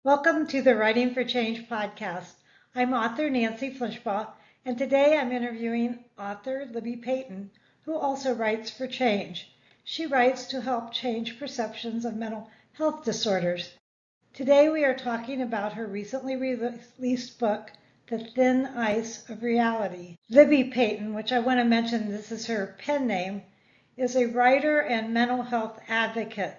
Welcome to the Writing for Change podcast. I'm author Nancy Flinchbaugh, and today I'm interviewing author Libby Peyton, who also writes for change. She writes to help change perceptions of mental health disorders. Today we are talking about her recently released book, The Thin Ice of Reality. Libby Peyton, which I want to mention this is her pen name, is a writer and mental health advocate.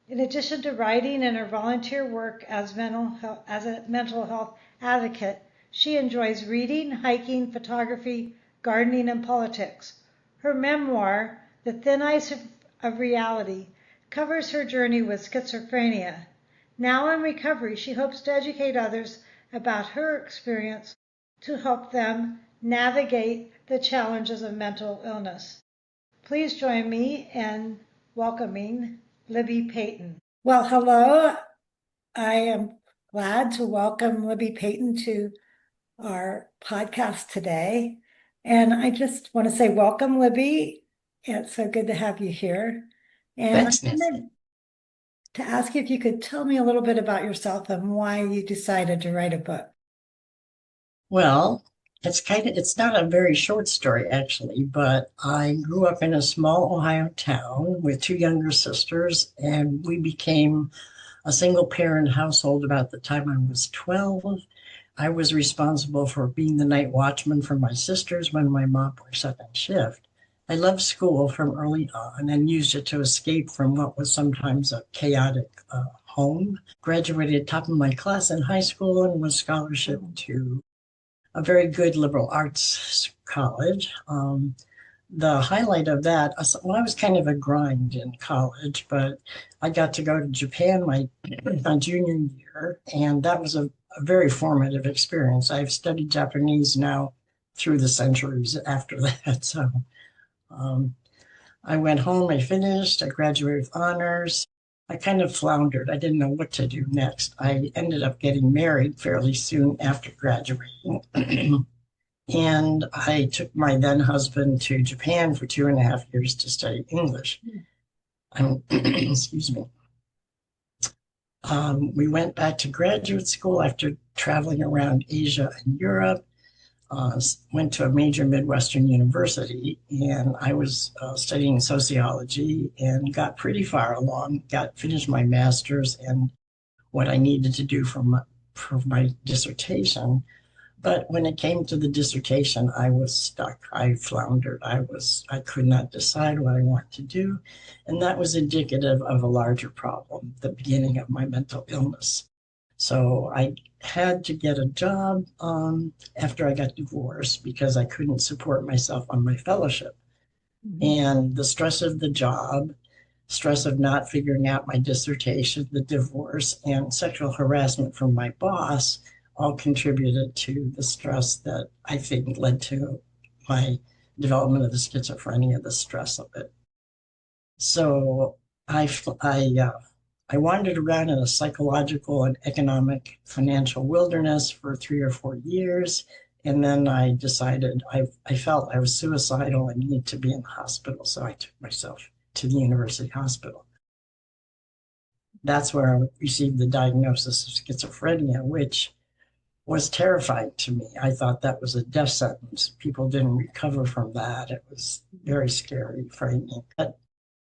In addition to writing and her volunteer work as a mental health advocate, she enjoys reading, hiking, photography, gardening, and politics. Her memoir, The Thin Ice of Reality, covers her journey with schizophrenia. Now in recovery, she hopes to educate others about her experience to help them navigate the challenges of mental illness. Please join me in welcoming Libby Peyton. Well, hello. I am glad to welcome Libby Peyton to our podcast today. And I just want to say welcome, Libby. It's so good to have you here. And Thanks, I Nancy. wanted to ask you if you could tell me a little bit about yourself and why you decided to write a book. Well, it's not a very short story actually, but I grew up in a small Ohio town with two younger sisters, and we became a single parent household about the time I was 12. I was responsible for being the night watchman for my sisters when my mom worked second shift. I loved school from early on and used it to escape from what was sometimes a chaotic home. Graduated top of my class in high school and was scholarship to a very good liberal arts college. The highlight of that, well, I was kind of a grind in college, but I got to go to Japan my junior year, and that was a very formative experience. I've studied Japanese now through the centuries after that. So um, I went home, I finished, I graduated with honors. I kind of floundered. I didn't know what to do next. I ended up getting married fairly soon after graduating. And I took my then husband to Japan for 2.5 years to study English. Excuse me. We went back to graduate school after traveling around Asia and Europe. Went to a major Midwestern university, and I was studying sociology and got pretty far along. Finished my master's and what I needed to do for my dissertation. But when it came to the dissertation, I was stuck. I floundered. I could not decide what I wanted to do. And that was indicative of a larger problem, the beginning of my mental illness. So I had to get a job after I got divorced because I couldn't support myself on my fellowship. Mm-hmm. And the stress of the job, stress of not figuring out my dissertation, the divorce, and sexual harassment from my boss all contributed to the stress that I think led to my development of the schizophrenia, the stress of it. So I wandered around in a psychological and economic financial wilderness for 3 or 4 years. And then I decided I felt I was suicidal and needed to be in the hospital. So I took myself to the university hospital. That's where I received the diagnosis of schizophrenia, which was terrifying to me. I thought that was a death sentence. People didn't recover from that. It was very scary, frightening. But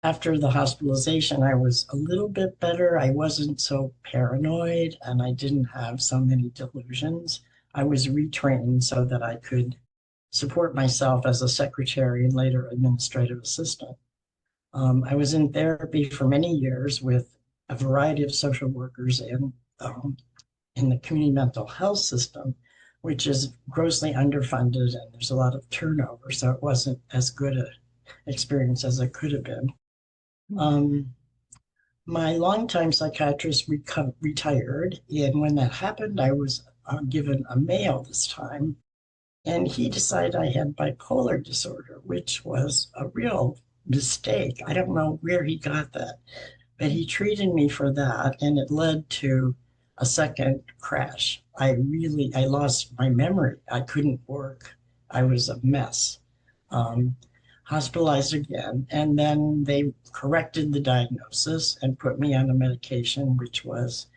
after the hospitalization, I was a little bit better. I wasn't so paranoid and I didn't have so many delusions. I was retrained so that I could support myself as a secretary and later administrative assistant. I was in therapy for many years with a variety of social workers and in the community mental health system, which is grossly underfunded and there's a lot of turnover. So it wasn't as good an experience as it could have been. My longtime psychiatrist retired, and when that happened, I was given a male this time, and he decided I had bipolar disorder, which was a real mistake. I don't know where he got that, but he treated me for that, and it led to a second crash. I lost my memory. I couldn't work. I was a mess. Hospitalized again, and then they corrected the diagnosis and put me on a medication which was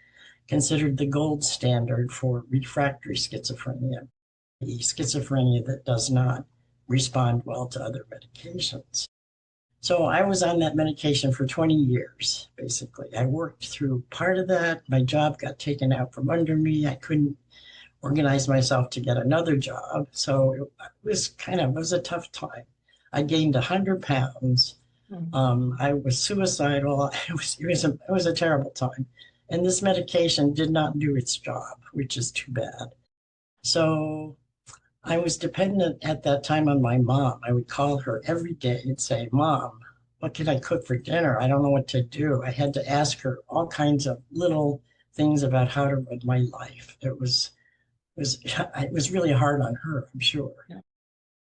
considered the gold standard for refractory schizophrenia, the schizophrenia that does not respond well to other medications. So I was on that medication for 20 years, basically. I worked through part of that. My job got taken out from under me. I couldn't organize myself to get another job. So it was a tough time. I gained 100 pounds. I was suicidal. It was a terrible time. And this medication did not do its job, which is too bad. So I was dependent at that time on my mom. I would call her every day and say, Mom, what can I cook for dinner? I don't know what to do. I had to ask her all kinds of little things about how to run my life. It was really hard on her, I'm sure. Yeah.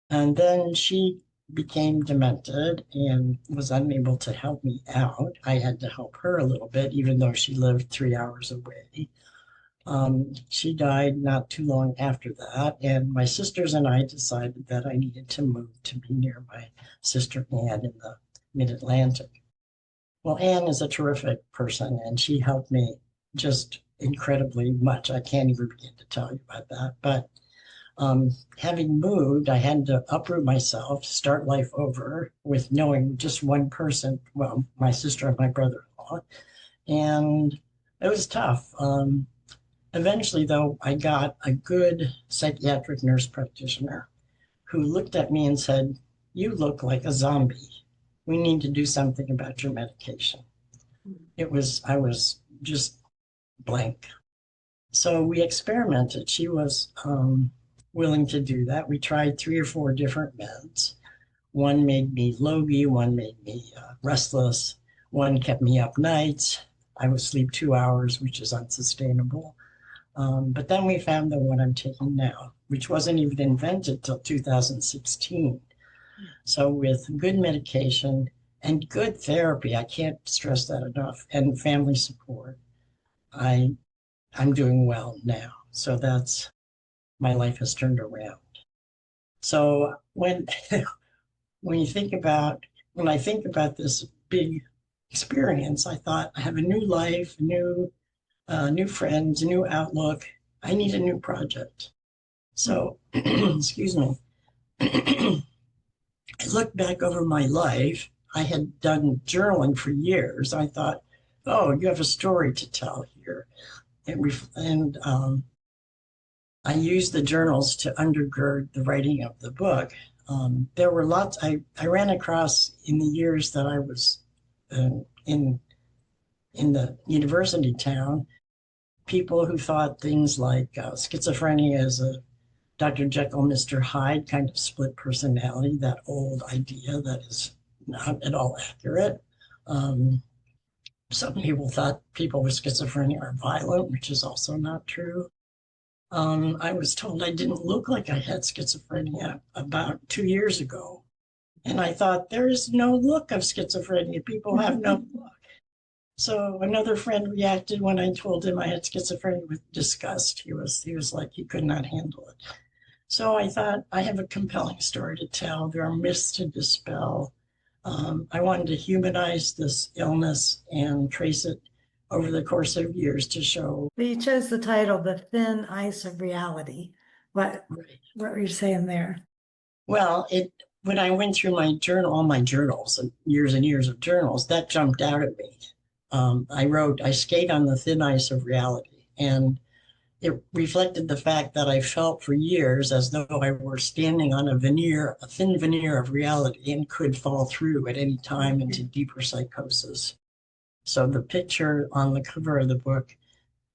And then she became demented and was unable to help me out. I had to help her a little bit, even though she lived 3 hours away. She died not too long after that, and my sisters and I decided that I needed to move to be near my sister Anne in the mid-Atlantic. Well, Anne is a terrific person, and she helped me just incredibly much. I can't even begin to tell you about that. But having moved, I had to uproot myself, start life over with knowing just one person, well, my sister and my brother-in-law, and it was tough. Eventually, though, I got a good psychiatric nurse practitioner who looked at me and said, "You look like a zombie. We need to do something about your medication." I was just blank. So we experimented. She was willing to do that. We tried 3 or 4 different meds. One made me logy, one made me restless, one kept me up nights. I would sleep 2 hours, which is unsustainable. But then we found the one I'm taking now, which wasn't even invented till 2016. So with good medication and good therapy, I can't stress that enough, and family support, I'm doing well now. So that's, my life has turned around. So when when I think about this big experience, I thought I have a new life, new friends, a new outlook. I need a new project. So, excuse me. I looked back over my life. I had done journaling for years. I thought, oh, you have a story to tell here. And I used the journals to undergird the writing of the book. There were lots, I ran across in the years that I was in the university town, people who thought things like schizophrenia is a Dr. Jekyll, Mr. Hyde kind of split personality, that old idea that is not at all accurate. Some people thought people with schizophrenia are violent, which is also not true. I was told I didn't look like I had schizophrenia about 2 years ago. And I thought, there is no look of schizophrenia. People have no look. So another friend reacted when I told him I had schizophrenia with disgust. He was like, he could not handle it. So I thought, I have a compelling story to tell. There are myths to dispel. I wanted to humanize this illness and trace it over the course of years to show. You chose the title, The Thin Ice of Reality. What were you saying there? Well, when I went through all my journals, and years of journals, that jumped out at me. I skate on the thin ice of reality, and it reflected the fact that I felt for years as though I were standing on a thin veneer of reality, and could fall through at any time into deeper psychosis. So the picture on the cover of the book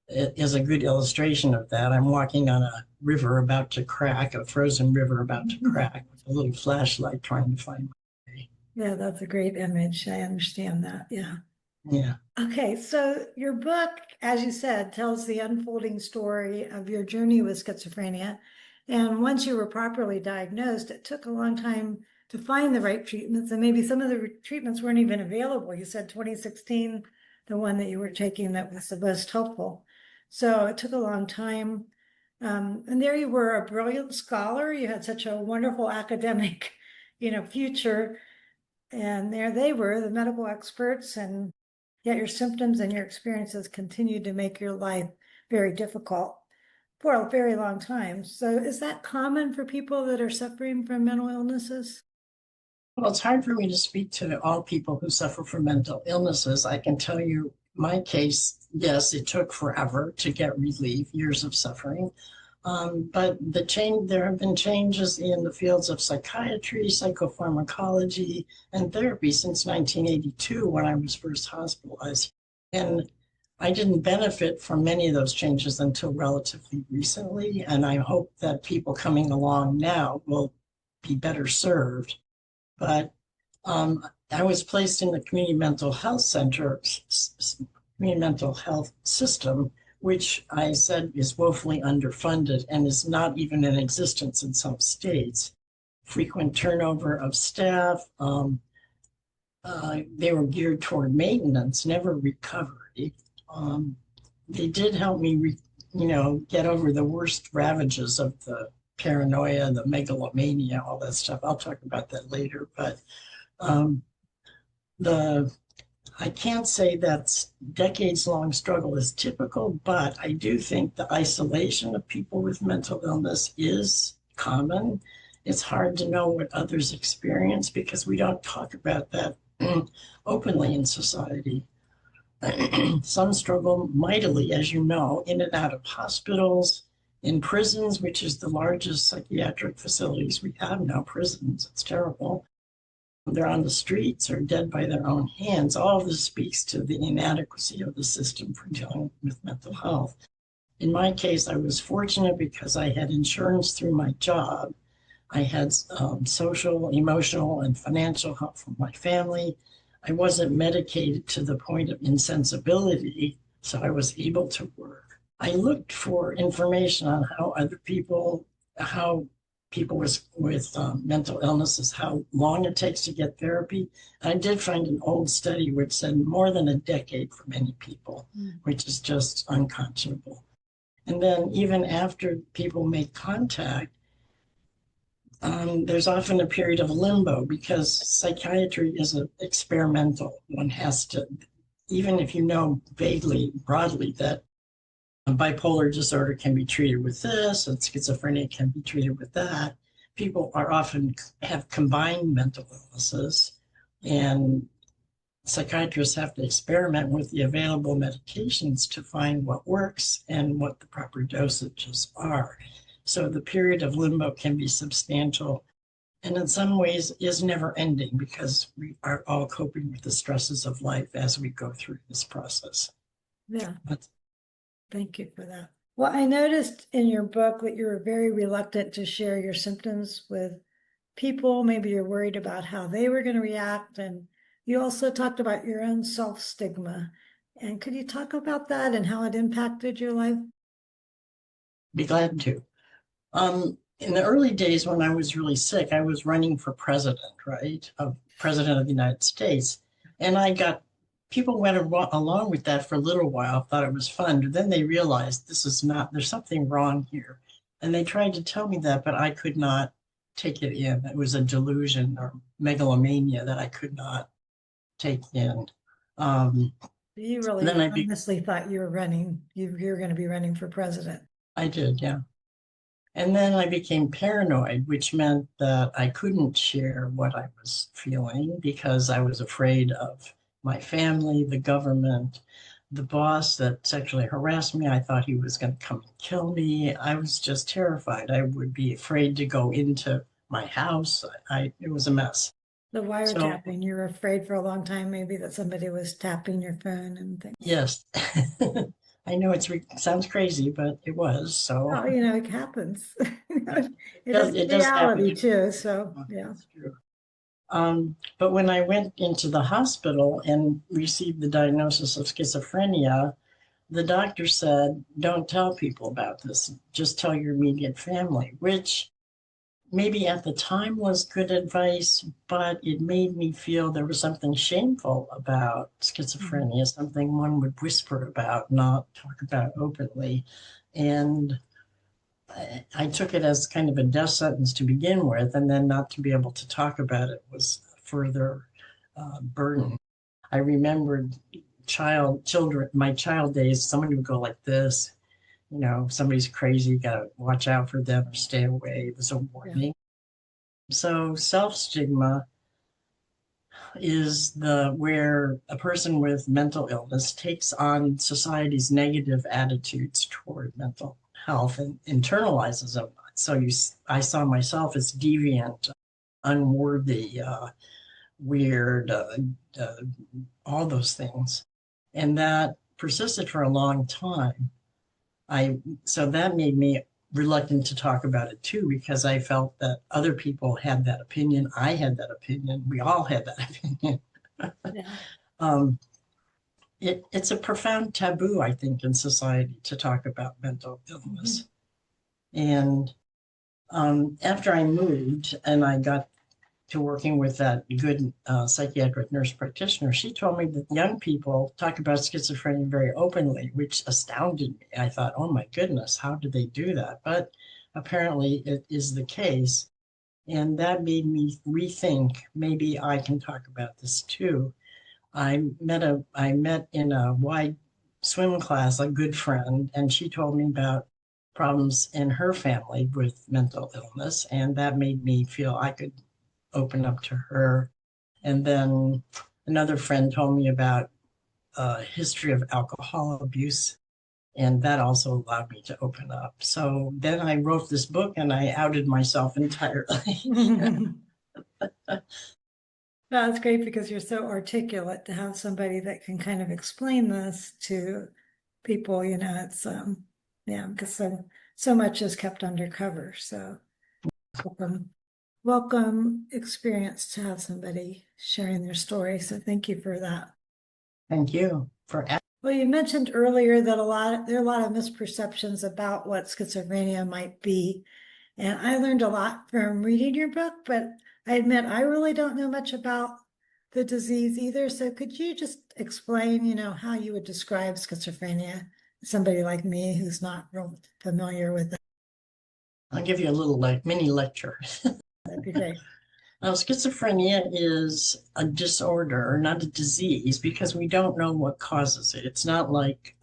is a good illustration of that. I'm walking on a river about to crack, a frozen river about to crack, with a little flashlight trying to find my way. Yeah, that's a great image. I understand that. Yeah. Yeah. Okay, so your book, as you said, tells the unfolding story of your journey with schizophrenia. And once you were properly diagnosed, it took a long time to find the right treatments, and maybe some of the treatments weren't even available. You said 2016, the one that you were taking that was the most helpful. So it took a long time. And there you were, a brilliant scholar. You had such a wonderful academic, future. And there they were, the medical experts, and yet your symptoms and your experiences continued to make your life very difficult for a very long time. So is that common for people that are suffering from mental illnesses? Well, it's hard for me to speak to all people who suffer from mental illnesses. I can tell you my case, yes, it took forever to get relief, years of suffering. But there have been changes in the fields of psychiatry, psychopharmacology, and therapy since 1982 when I was first hospitalized. And I didn't benefit from many of those changes until relatively recently. And I hope that people coming along now will be better served. But I was placed in the community mental health center, community mental health system, which I said is woefully underfunded and is not even in existence in some states. Frequent turnover of staff. They were geared toward maintenance, never recovery. They did help me, get over the worst ravages of the paranoia, the megalomania, all that stuff. I'll talk about that later. But I can't say that decades-long struggle is typical, but I do think the isolation of people with mental illness is common. It's hard to know what others experience because we don't talk about that openly in society. Some struggle mightily, as you know, in and out of hospitals, in prisons, which is the largest psychiatric facilities we have now, prisons. It's terrible. They're on the streets or dead by their own hands. All of this speaks to the inadequacy of the system for dealing with mental health. In my case, I was fortunate because I had insurance through my job. I had social, emotional, and financial help from my family. I wasn't medicated to the point of insensibility, so I was able to work. I looked for information on how people with mental illnesses, how long it takes to get therapy. And I did find an old study which said more than a decade for many people, which is just unconscionable. And then even after people make contact, there's often a period of limbo because psychiatry is experimental. One has to, even if you know vaguely, broadly that bipolar disorder can be treated with this and schizophrenia can be treated with that, people are often have combined mental illnesses, and psychiatrists have to experiment with the available medications to find what works and what the proper dosages are. So the period of limbo can be substantial and in some ways is never ending because we are all coping with the stresses of life as we go through this process. Yeah. Thank you for that. Well, I noticed in your book that you were very reluctant to share your symptoms with people. Maybe you're worried about how they were going to react. And you also talked about your own self-stigma. And could you talk about that and how it impacted your life? Be glad to. In the early days when I was really sick, I was running for president, right? President of the United States. And people went along with that for a little while, thought it was fun, but then they realized there's something wrong here. And they tried to tell me that, but I could not take it in. It was a delusion or megalomania that I could not take in. You really honestly thought you were going to be running for president. I did, yeah. And then I became paranoid, which meant that I couldn't share what I was feeling because I was afraid of my family, the government, the boss that sexually harassed me. I thought he was going to come and kill me. I was just terrified. I would be afraid to go into my house. It was a mess. The wiretapping, you were afraid for a long time maybe that somebody was tapping your phone and things. Yes. I know it sounds crazy, but it was. So it happens. It does reality too. So yeah. That's true. But when I went into the hospital and received the diagnosis of schizophrenia, the doctor said, "Don't tell people about this. Just tell your immediate family," which maybe at the time was good advice, but it made me feel there was something shameful about schizophrenia, something one would whisper about, not talk about openly. And I took it as kind of a death sentence to begin with, and then not to be able to talk about it was a further burden. I remembered my child days, somebody would go like this, somebody's crazy, gotta watch out for them or stay away. It was a warning. Yeah. So self-stigma is where a person with mental illness takes on society's negative attitudes toward mental health and internalizes them. So I saw myself as deviant, unworthy, weird, all those things. And that persisted for a long time. So that made me reluctant to talk about it too, because I felt that other people had that opinion. I had that opinion. We all had that opinion. Yeah. It's a profound taboo, I think, in society to talk about mental illness. Mm-hmm. And after I moved and I got to working with that good psychiatric nurse practitioner, she told me that young people talk about schizophrenia very openly, which astounded me. I thought, oh my goodness, how did they do that? But apparently it is the case. And that made me rethink, maybe I can talk about this too. I met in a wide swim class a good friend, and she told me about problems in her family with mental illness, and that made me feel I could open up to her. And then another friend told me about a history of alcohol abuse, and that also allowed me to open up. So then I wrote this book and I outed myself entirely. That's great because you're so articulate to have somebody that can kind of explain this to people, it's because so much is kept undercover. So welcome experience to have somebody sharing their story. So thank you for that. Thank you for asking. Well, you mentioned earlier that there are a lot of misperceptions about what schizophrenia might be. And I learned a lot from reading your book, but I admit I really don't know much about the disease either. So could you just explain, how you would describe schizophrenia to somebody like me who's not real familiar with it? I'll give you a little mini lecture. That'd be great. Now, schizophrenia is a disorder, not a disease, because we don't know what causes it. It's not like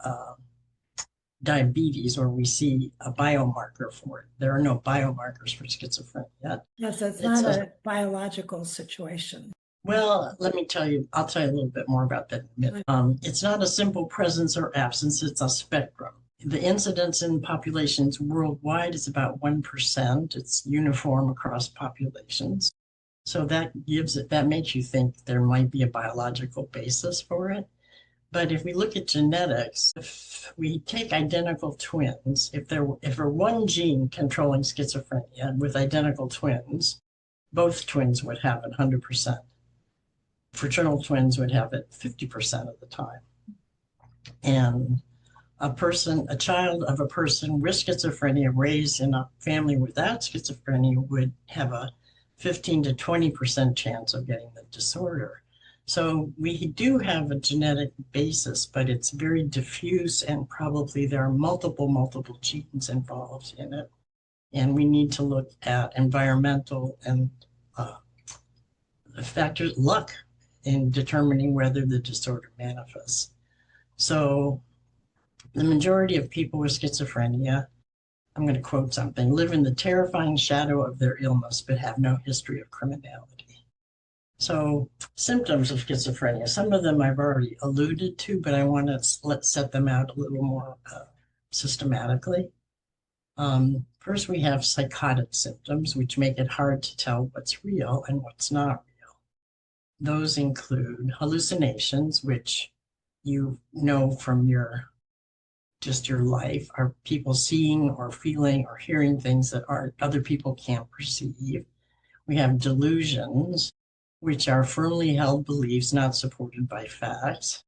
diabetes where we see a biomarker for it. There are no biomarkers for schizophrenia. Yes, it's not a biological situation. Well, I'll tell you a little bit more about that in a minute. It's not a simple presence or absence, it's a spectrum. The incidence in populations worldwide is about 1%. It's uniform across populations. So that makes you think there might be a biological basis for it. But if we look at genetics, if we take identical twins, if there were one gene controlling schizophrenia with identical twins, both twins would have it 100%. Fraternal twins would have it 50% of the time. And a child of a person with schizophrenia raised in a family without schizophrenia would have a 15 to 20% chance of getting the disorder. So we do have a genetic basis, but it's very diffuse and probably there are multiple genes involved in it. And we need to look at environmental and factors, luck, in determining whether the disorder manifests. So the majority of people with schizophrenia, I'm going to quote something, live in the terrifying shadow of their illness, but have no history of criminality. So symptoms of schizophrenia, some of them I've already alluded to, but I want to set them out a little more systematically. First, we have psychotic symptoms, which make it hard to tell what's real and what's not real. Those include hallucinations, which you know from your life. Are people seeing or feeling or hearing things that other people can't perceive? We have delusions, which are firmly held beliefs not supported by facts.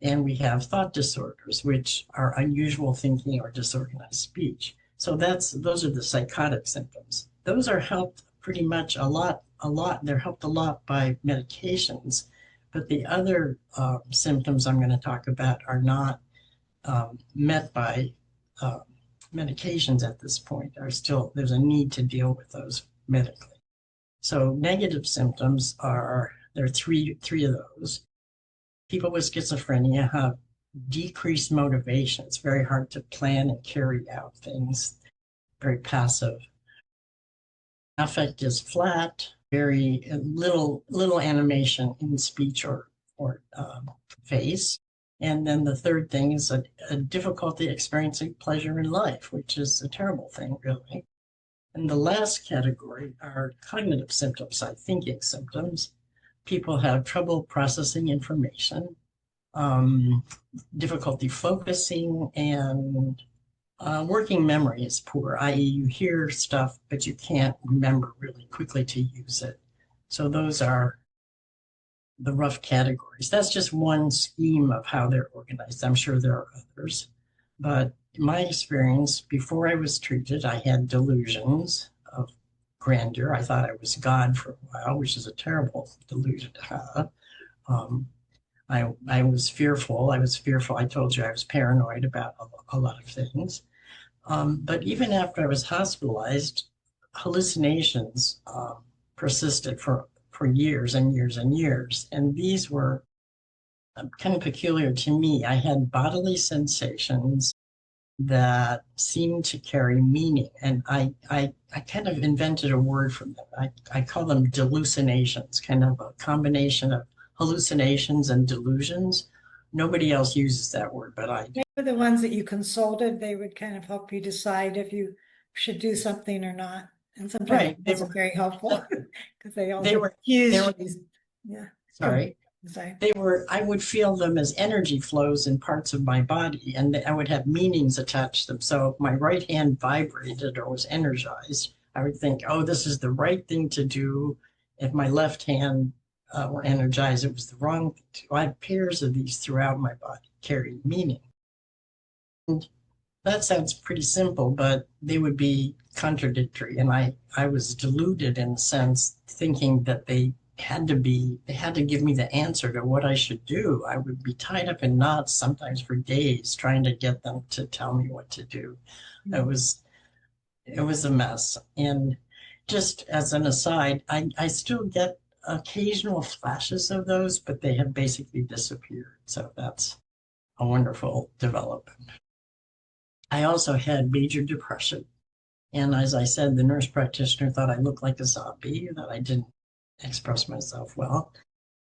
And we have thought disorders, which are unusual thinking or disorganized speech. So those are the psychotic symptoms. Those are helped pretty much a lot. They're helped a lot by medications. But the other symptoms I'm going to talk about are not met by medications at this point. There's a need to deal with those medically. So negative symptoms there are three of those. people with schizophrenia have decreased motivation. It's very hard to plan and carry out things, very passive. Affect is flat, very little animation in speech or face. And then the third thing is a difficulty experiencing pleasure in life, which is a terrible thing, really. And the last category are cognitive symptoms, like thinking symptoms. People have trouble processing information, difficulty focusing, and working memory is poor, i.e. you hear stuff, but you can't remember really quickly to use it. So those are the rough categories. That's just one scheme of how they're organized. I'm sure there are others. But in my experience, before I was treated, I had delusions of grandeur. I thought I was God for a while, which is a terrible delusion to have. I was fearful. I told you I was paranoid about a lot of things. But even after I was hospitalized, hallucinations persisted for years and years and years. And these were kind of peculiar to me. I had bodily sensations that seemed to carry meaning. And I kind of invented a word for them. I call them delucinations, kind of a combination of hallucinations and delusions. Nobody else uses that word, but I do. Maybe the ones that you consulted, they would kind of help you decide if you should do something or not. And sometimes it wasn't very helpful because they also accused you. Yeah. Sorry. I would feel them as energy flows in parts of my body, and I would have meanings attached to them. So if my right hand vibrated or was energized, I would think, oh, this is the right thing to do. If my left hand were energized, it was the wrong thing to do. I have pairs of these throughout my body carrying meaning. And that sounds pretty simple, but they would be contradictory. And I was deluded in a sense, thinking that they had to give me the answer to what I should do. I would be tied up in knots sometimes for days trying to get them to tell me what to do. It was a mess. And just as an aside, I still get occasional flashes of those, but they have basically disappeared. So that's a wonderful development. I also had major depression. And as I said, the nurse practitioner thought I looked like a zombie, that I didn't express myself well.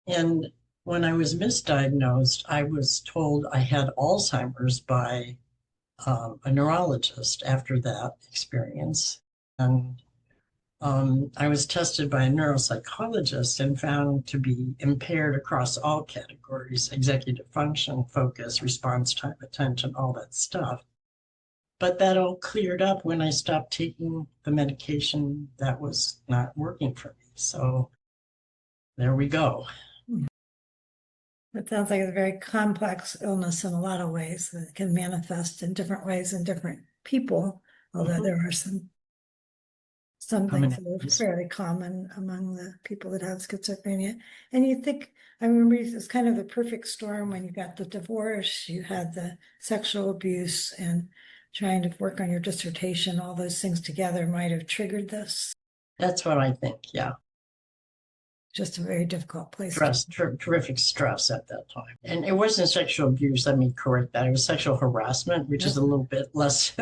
And when I was misdiagnosed, I was told I had Alzheimer's by a neurologist after that experience. And I was tested by a neuropsychologist and found to be impaired across all categories: executive function, focus, response time, attention, all that stuff. But that all cleared up when I stopped taking the medication that was not working for me. So there we go. It sounds like it's a very complex illness in a lot of ways that can manifest in different ways in different people, although there are some things that are fairly common among the people that have schizophrenia. And you think, I remember it's kind of the perfect storm when you got the divorce, you had the sexual abuse, and trying to work on your dissertation, all those things together might have triggered this. That's what I think, yeah. Just a very difficult place. Terrific stress at that time. And it wasn't sexual abuse, let me correct that. It was sexual harassment, which is a little bit less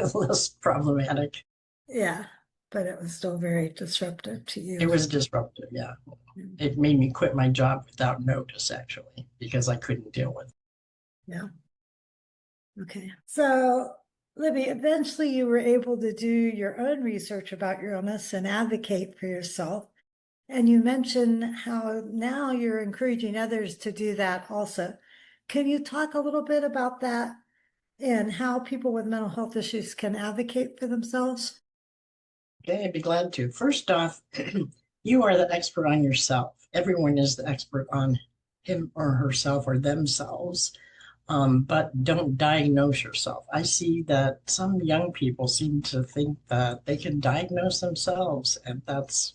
problematic. Yeah, but it was still very disruptive to you. It was disruptive, yeah. It made me quit my job without notice, actually, because I couldn't deal with it. Yeah. Okay. So, Libby, eventually you were able to do your own research about your illness and advocate for yourself. And you mentioned how now you're encouraging others to do that also. Can you talk a little bit about that and how people with mental health issues can advocate for themselves? Okay, I'd be glad to. First off, you are the expert on yourself. Everyone is the expert on him or herself or themselves. But don't diagnose yourself. I see that some young people seem to think that they can diagnose themselves, and that's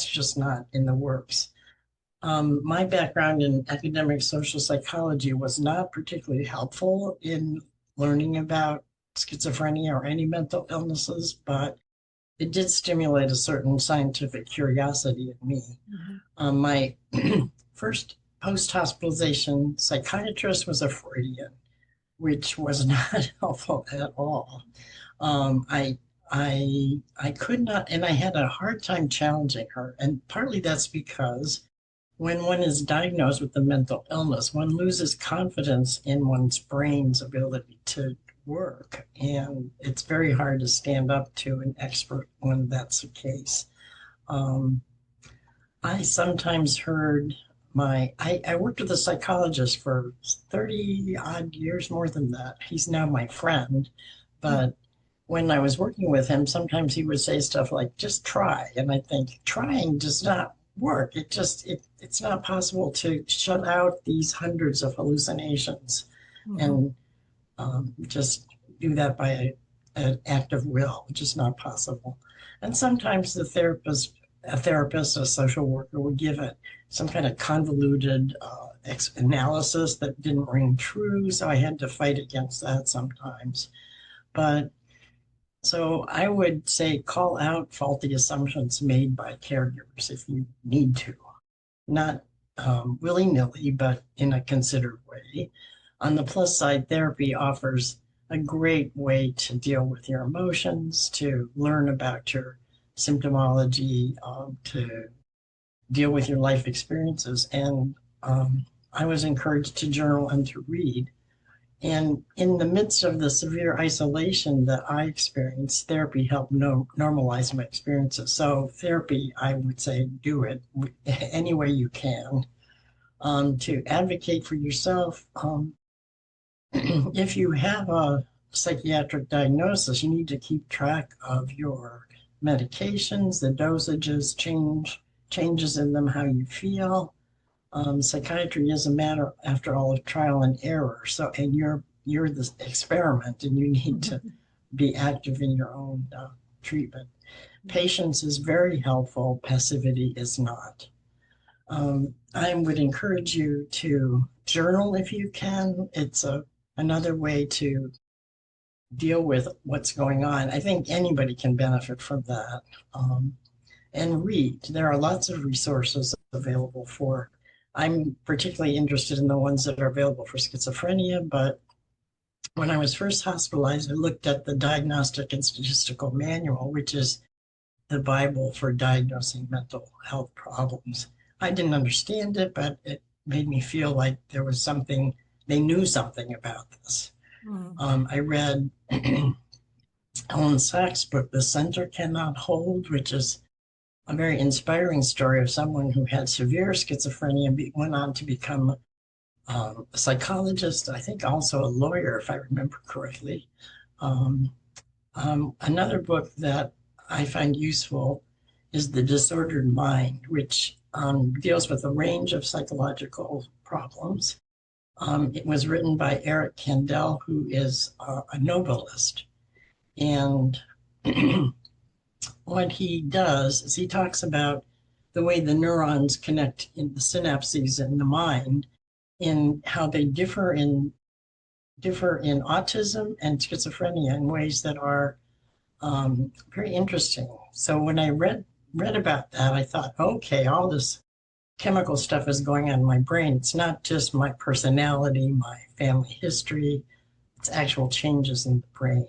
just not in the works. My background in academic social psychology was not particularly helpful in learning about schizophrenia or any mental illnesses, but it did stimulate a certain scientific curiosity in me. My first post-hospitalization psychiatrist was a Freudian, which was not helpful at all. Um, I I could not, and I had a hard time challenging her. And partly that's because when one is diagnosed with a mental illness, one loses confidence in one's brain's ability to work. And it's very hard to stand up to an expert when that's the case. Um, I sometimes heard I worked with a psychologist for 30 odd years, more than that. He's now my friend. But when I was working with him, sometimes he would say stuff like, just try. And I think trying does not work. It's not possible to shut out these hundreds of hallucinations and just do that by an act of will, which is not possible. And sometimes a therapist, a social worker would give it some kind of convoluted analysis that didn't ring true. So I had to fight against that sometimes. But so I would say call out faulty assumptions made by caregivers if you need to, not willy-nilly, but in a considered way. On the plus side, therapy offers a great way to deal with your emotions, to learn about your symptomology, to deal with your life experiences. And I was encouraged to journal and to read. And in the midst of the severe isolation that I experienced, therapy helped normalize my experiences. So therapy, I would say, do it any way you can to advocate for yourself. If you have a psychiatric diagnosis, you need to keep track of your medications, the dosages, changes in them, how you feel. Psychiatry is a matter, after all, of trial and error. So, and you're the experiment, and you need to be active in your own treatment. Patience is very helpful. Passivity is not. I would encourage you to journal if you can. It's another way to deal with what's going on. I think anybody can benefit from that. And read. There are lots of resources available for. I'm particularly interested in the ones that are available for schizophrenia, but when I was first hospitalized, I looked at the Diagnostic and Statistical Manual, which is the Bible for diagnosing mental health problems. I didn't understand it, but it made me feel like there was something, they knew something about this. I read Ellen Sachs' book, The Center Cannot Hold, which is a very inspiring story of someone who had severe schizophrenia and went on to become a psychologist, I think also a lawyer, if I remember correctly. Another book that I find useful is The Disordered Mind, which deals with a range of psychological problems. It was written by Eric Kandel, who is a Nobelist. And what he does is he talks about the way the neurons connect in the synapses in the mind, in how they differ in autism and schizophrenia in ways that are very interesting. So when I read about that, I thought, okay, all this chemical stuff is going on in my brain. It's not just my personality, my family history, it's actual changes in the brain.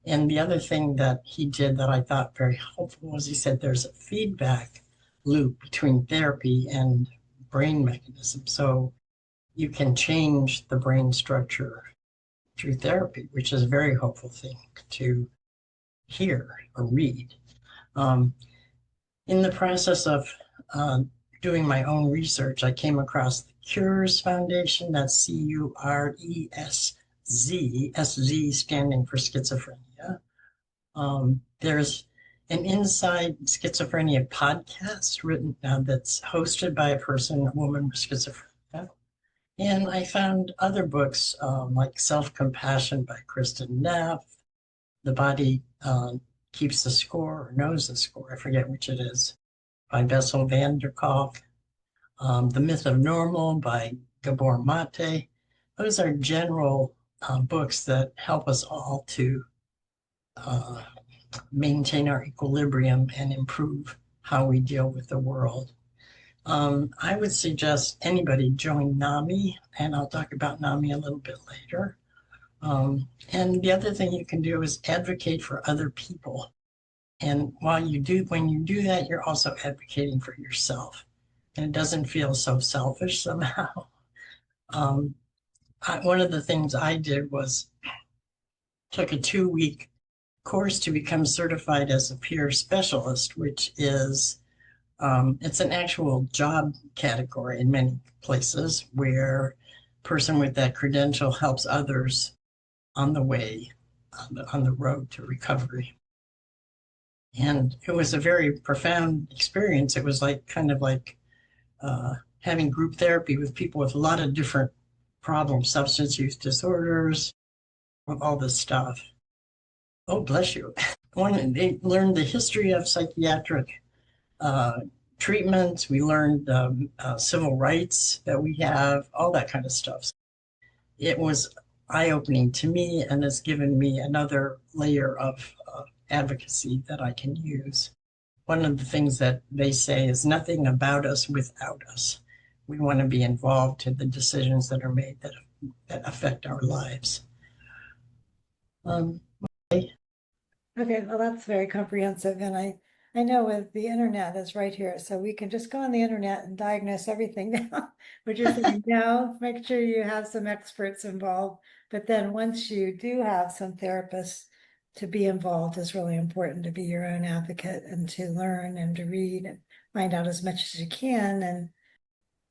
And the other thing that he did that I thought very helpful was he said there's a feedback loop between therapy and brain mechanisms. So you can change the brain structure through therapy, which is a very hopeful thing to hear or read. In the process of doing my own research, I came across the Cures Foundation, that's CURESZ, SZ standing for schizophrenia. There's an Inside Schizophrenia podcast written that's hosted by a woman with schizophrenia. And I found other books like Self-Compassion by Kristen Neff, The Body Keeps the Score or Knows the Score, I forget which it is, by Bessel van der Kolk, The Myth of Normal by Gabor Mate. Those are general books that help us all to maintain our equilibrium and improve how we deal with the world. I would suggest anybody join NAMI, and I'll talk about NAMI a little bit later. And the other thing you can do is advocate for other people. And when you do that, you're also advocating for yourself. And it doesn't feel so selfish somehow. Um, one of the things I did was took a 2-week course to become certified as a peer specialist, which is it's an actual job category in many places where a person with that credential helps others on the way, on the road to recovery. And it was a very profound experience. It was like kind of like having group therapy with people with a lot of different problems, substance use disorders, all this stuff. Oh, bless you. They learned the history of psychiatric uh, treatment. We learned civil rights that we have, all that kind of stuff. It was eye-opening to me, and it's given me another layer of advocacy that I can use. One of the things that they say is nothing about us without us. We want to be involved in the decisions that are made that affect our lives. Okay, well, that's very comprehensive, and I know with the internet is right here, so we can just go on the internet and diagnose everything now. But you're saying no, make sure you have some experts involved. But then once you do have some therapists to be involved is really important to be your own advocate and to learn and to read and find out as much as you can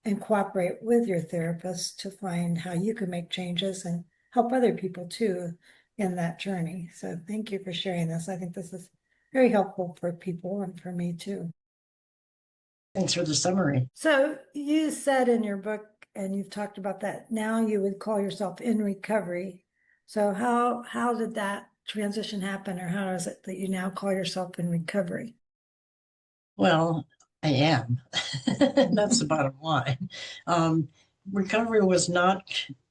and cooperate with your therapist to find how you can make changes and help other people too in that journey. So thank you for sharing this. I think this is very helpful for people and for me too. Thanks for the summary. So you said in your book, and you've talked about that, now you would call yourself in recovery. So how did that transition happen, or how is it that you now call yourself in recovery? Well, I am. That's the bottom line. Recovery was not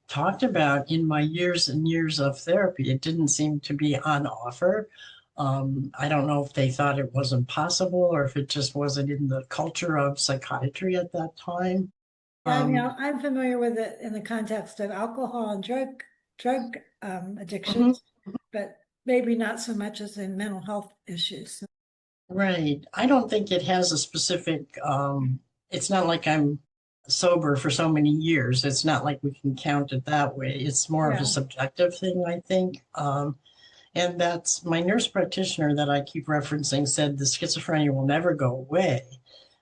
talked about in my years and years of therapy. It didn't seem to be on offer. I don't know if they thought it wasn't possible or if it just wasn't in the culture of psychiatry at that time. I mean, I'm familiar with it in the context of alcohol and drug addictions, but maybe not so much as in mental health issues. Right. I don't think it has a specific, it's not like I'm sober for so many years. It's not like we can count it that way. It's more of a subjective thing, I think. And that's my nurse practitioner that I keep referencing said the schizophrenia will never go away.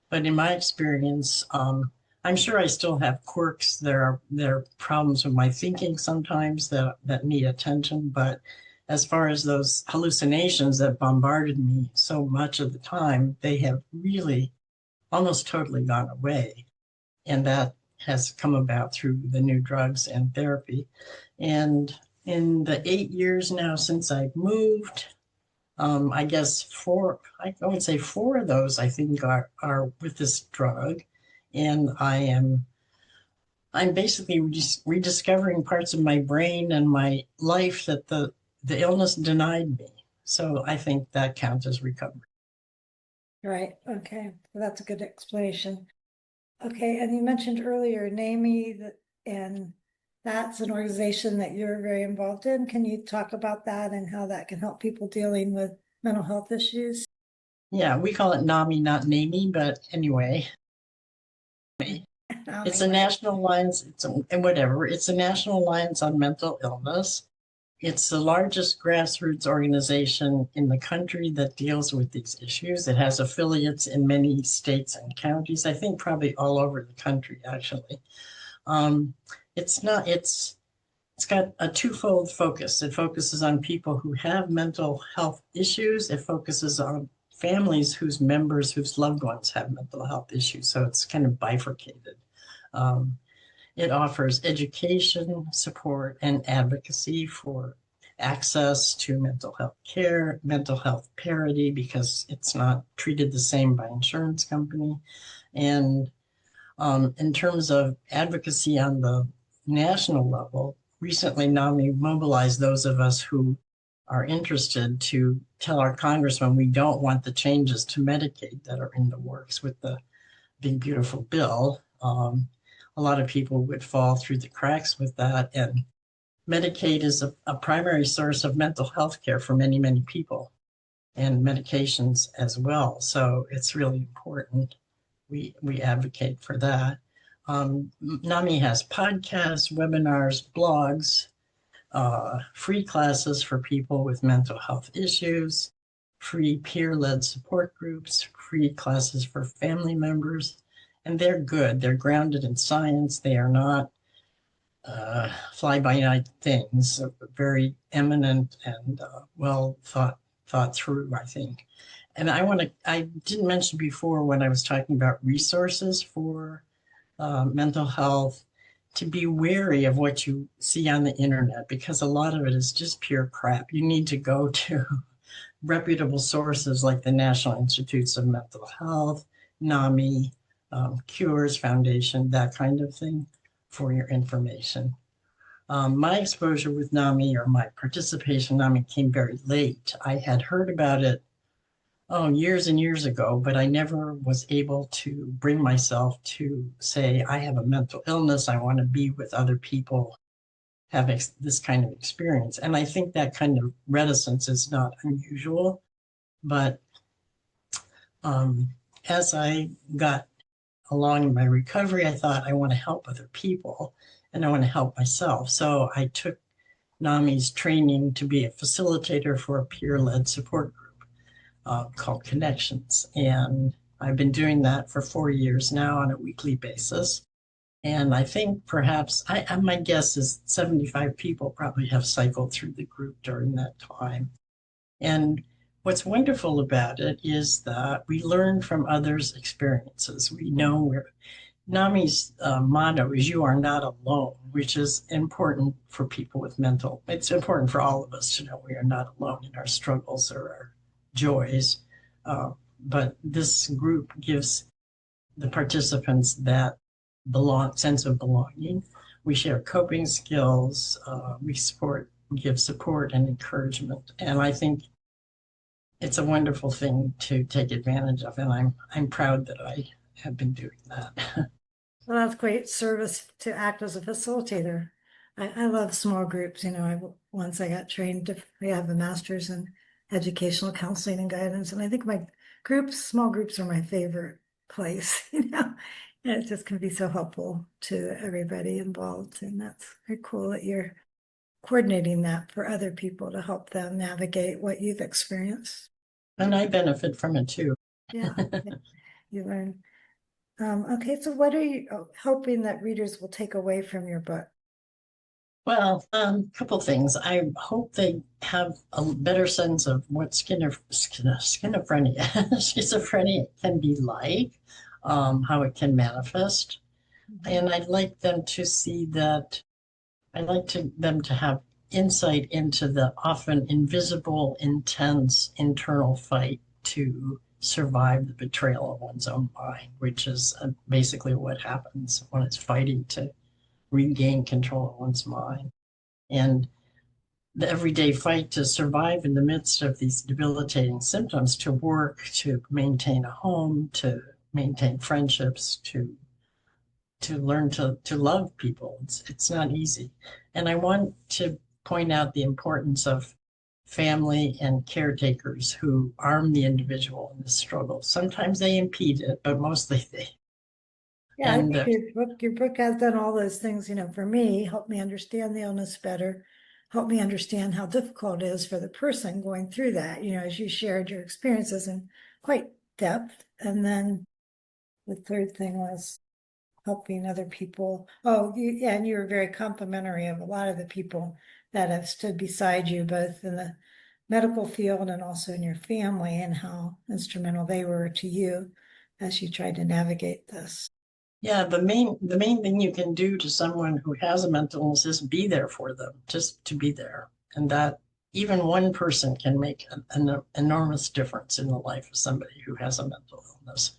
But in my experience, I'm sure I still have quirks. There are problems with my thinking sometimes that need attention. But as far as those hallucinations that bombarded me so much of the time, they have really almost totally gone away. And that has come about through the new drugs and therapy. And in the 8 years now since I've moved, I guess I would say 4 of those I think are with this drug. And I'm basically rediscovering parts of my brain and my life that the illness denied me. So I think that counts as recovery. Right. Okay. Well, that's a good explanation. Okay. And you mentioned earlier NAMI, and that's an organization that you're very involved in. Can you talk about that and how that can help people dealing with mental health issues? Yeah, we call it NAMI, not NAMI, but anyway. It's a national alliance, it's a national alliance on mental illness. It's the largest grassroots organization in the country that deals with these issues. It has affiliates in many states and counties, I think probably all over the country, actually. It's got a twofold focus. It focuses on people who have mental health issues. It focuses on families whose loved ones have mental health issues. So it's kind of bifurcated. It offers education, support, and advocacy for access to mental health care, mental health parity, because it's not treated the same by insurance company. And in terms of advocacy on the national level, recently NAMI mobilized those of us who are interested to tell our congressman we don't want the changes to Medicaid that are in the works with the big, beautiful bill. A lot of people would fall through the cracks with that. And Medicaid is a primary source of mental health care for many, many people, and medications as well. So it's really important. We advocate for that. NAMI has podcasts, webinars, blogs, free classes for people with mental health issues, free peer-led support groups, free classes for family members, and they're good. They're grounded in science. They are not fly-by-night things. Very eminent and well thought through, I think. And I didn't mention before when I was talking about resources for mental health, to be wary of what you see on the internet, because a lot of it is just pure crap. You need to go to reputable sources like the National Institutes of Mental Health, NAMI, Cures Foundation, that kind of thing for your information. My exposure with NAMI, or my participation in NAMI, came very late. I had heard about it years and years ago, but I never was able to bring myself to say, I have a mental illness. I want to be with other people having this kind of experience. And I think that kind of reticence is not unusual. But as I got along in my recovery, I thought I want to help other people and I want to help myself. So I took NAMI's training to be a facilitator for a peer-led support group called Connections. And I've been doing that for 4 years now on a weekly basis. And I think perhaps, my guess is 75 people probably have cycled through the group during that time. And what's wonderful about it is that we learn from others' experiences. We know where NAMI's motto is "You are not alone," which is important for people with mental. It's important for all of us to know we are not alone in our struggles or our joys. But this group gives the participants that sense of belonging. We share coping skills. We give support and encouragement. And I think it's a wonderful thing to take advantage of. And I'm proud that I have been doing that. Well, that's great service to act as a facilitator. I love small groups. Once I got trained I have a master's in educational counseling and guidance, and I think small groups are my favorite place, and it just can be so helpful to everybody involved. And that's very cool that you're coordinating that for other people to help them navigate what you've experienced. And I benefit from it too. Yeah, you learn. Okay, so what are you hoping that readers will take away from your book? Well, a couple things. I hope they have a better sense of what schizophrenia can be like, how it can manifest. And I'd like them to see that, them to have insight into the often invisible, intense internal fight to survive the betrayal of one's own mind, which is basically what happens when it's fighting to regain control of one's mind. And the everyday fight to survive in the midst of these debilitating symptoms, to work, to maintain a home, to maintain friendships, to learn to love people. It's not easy. And I want to point out the importance of family and caretakers who arm the individual in this struggle. Sometimes they impede it, but mostly they. Yeah, I think your book has done all those things, for me, help me understand the illness better, help me understand how difficult it is for the person going through that, as you shared your experiences in quite depth. And then the third thing was helping other people. And you were very complimentary of a lot of the people that have stood beside you, both in the medical field and also in your family, and how instrumental they were to you as you tried to navigate this. Yeah, the main thing you can do to someone who has a mental illness is be there for them, just to be there. And that even one person can make an enormous difference in the life of somebody who has a mental illness.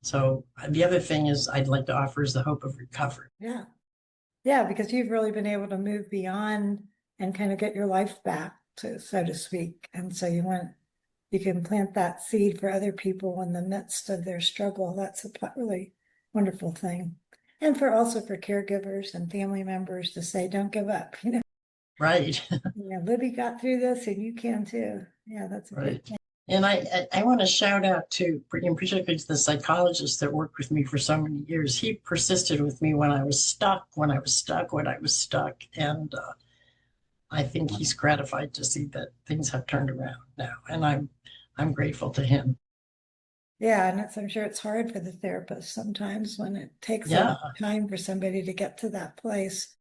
So the other thing is I'd like to offer is the hope of recovery. Yeah. Yeah, because you've really been able to move beyond and kind of get your life back, so to speak. And so you went you can plant that seed for other people in the midst of their struggle. That's a really wonderful thing. And also for caregivers and family members to say, don't give up. Right. Libby got through this and you can too. Yeah, that's a good thing. And I want to shout out to, in particular, to the psychologist that worked with me for so many years. He persisted with me when I was stuck. And I think he's gratified to see that things have turned around now. And I'm grateful to him. Yeah, and I'm sure it's hard for the therapist sometimes when it takes time for somebody to get to that place.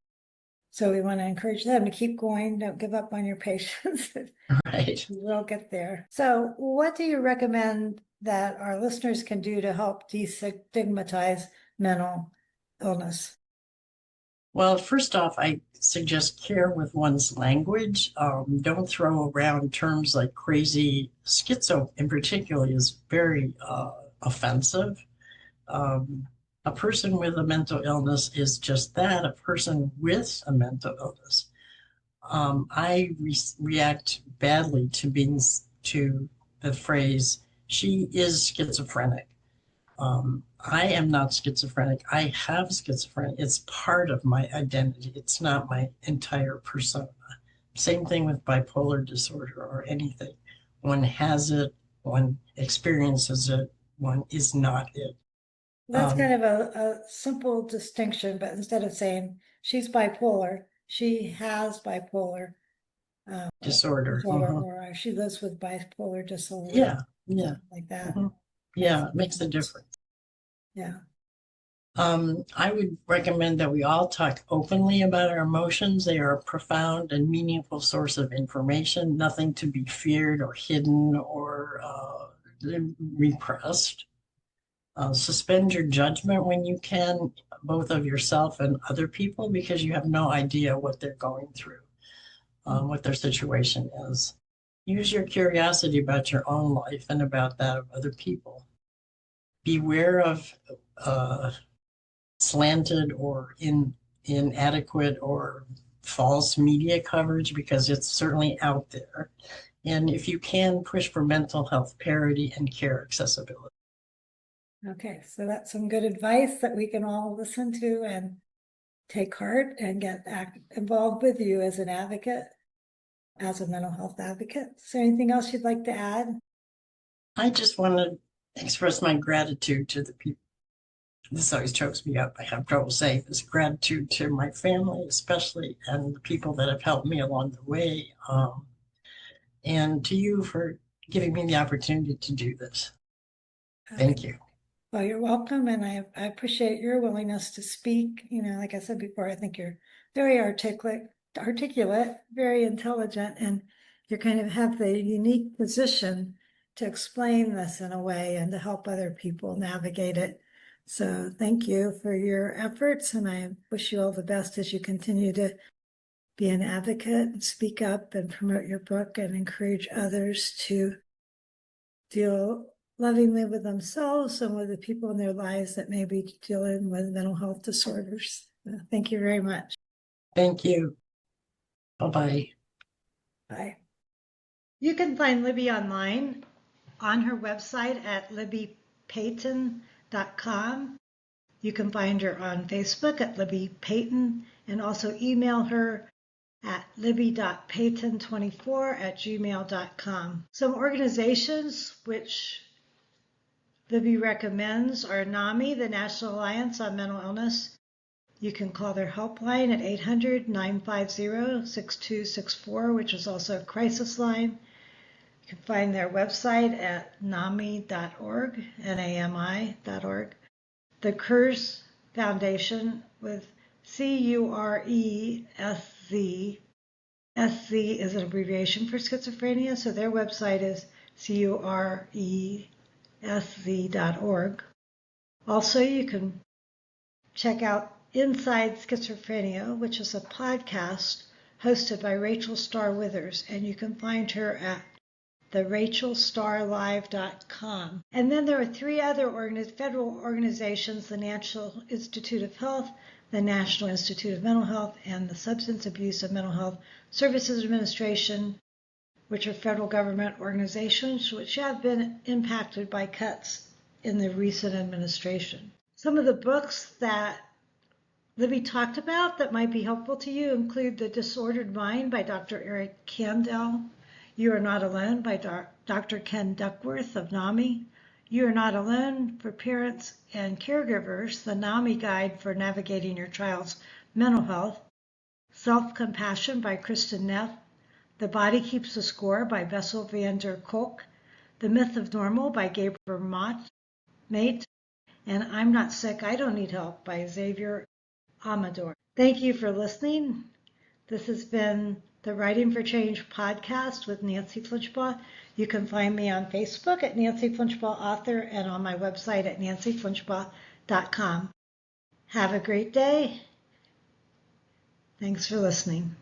So we want to encourage them to keep going. Don't give up on your patients. Right. We'll get there. So what do you recommend that our listeners can do to help destigmatize mental illness? Well, first off, I suggest care with one's language. Don't throw around terms like crazy. Schizo, in particular, is very offensive. A person with a mental illness is just that, a person with a mental illness. I react badly to the phrase, she is schizophrenic. I am not schizophrenic. I have schizophrenia. It's part of my identity. It's not my entire persona. Same thing with bipolar disorder or anything. One has it, one experiences it, one is not it. That's kind of a simple distinction, but instead of saying she's bipolar, she has bipolar disorder. Or she lives with bipolar disorder. Yeah. Like that. Yeah, it makes a difference. Yeah. I would recommend that we all talk openly about our emotions. They are a profound and meaningful source of information, nothing to be feared or hidden or repressed. Suspend your judgment when you can, both of yourself and other people, because you have no idea what they're going through, what their situation is. Use your curiosity about your own life and about that of other people. Beware of slanted or inadequate or false media coverage, because it's certainly out there. And if you can, push for mental health parity and care accessibility. Okay, so that's some good advice that we can all listen to and take heart and get involved with you as an advocate, as a mental health advocate. Is there anything else you'd like to add? I just want to express my gratitude to the people. This always chokes me up. I have trouble saying this. Gratitude to my family, especially, and the people that have helped me along the way. And to you for giving me the opportunity to do this. Thank you. Well, you're welcome, and I appreciate your willingness to speak. Like I said before, I think you're very articulate, very intelligent, and you kind of have the unique position to explain this in a way and to help other people navigate it. So thank you for your efforts, and I wish you all the best as you continue to be an advocate and speak up and promote your book and encourage others to deal lovingly with themselves and with the people in their lives that may be dealing with mental health disorders. Thank you very much. Thank you. Bye-bye. Bye. You can find Libby online on her website at libbypeyton.com. You can find her on Facebook at Libby Peyton, and also email her at libby.peyton24@gmail.com. Some organizations which Libby recommends are NAMI, the National Alliance on Mental Illness. You can call their helpline at 800-950-6264, which is also a crisis line. You can find their website at nami.org, NAMI.org. The Kurz Foundation with CURESZ. SZ is an abbreviation for schizophrenia, so their website is CURESZ.org. Also, you can check out Inside Schizophrenia, which is a podcast hosted by Rachel Starr Withers, and you can find her at therachelstarlive.com. And then there are three other federal organizations: the National Institute of Health, the National Institute of Mental Health, and the Substance Abuse and Mental Health Services Administration, which are federal government organizations which have been impacted by cuts in the recent administration. Some of the books that Libby talked about that might be helpful to you include The Disordered Mind by Dr. Eric Kandel, You Are Not Alone by Dr. Ken Duckworth of NAMI, You Are Not Alone for Parents and Caregivers, the NAMI Guide for Navigating Your Child's Mental Health, Self-Compassion by Kristen Neff, The Body Keeps the Score by Bessel van der Kolk, The Myth of Normal by Gabriel Mate, and I'm Not Sick, I Don't Need Help by Xavier Amador. Thank you for listening. This has been the Writing for Change podcast with Nancy Flinchbaugh. You can find me on Facebook at Nancy Flinchbaugh Author and on my website at nancyflinchbaugh.com. Have a great day. Thanks for listening.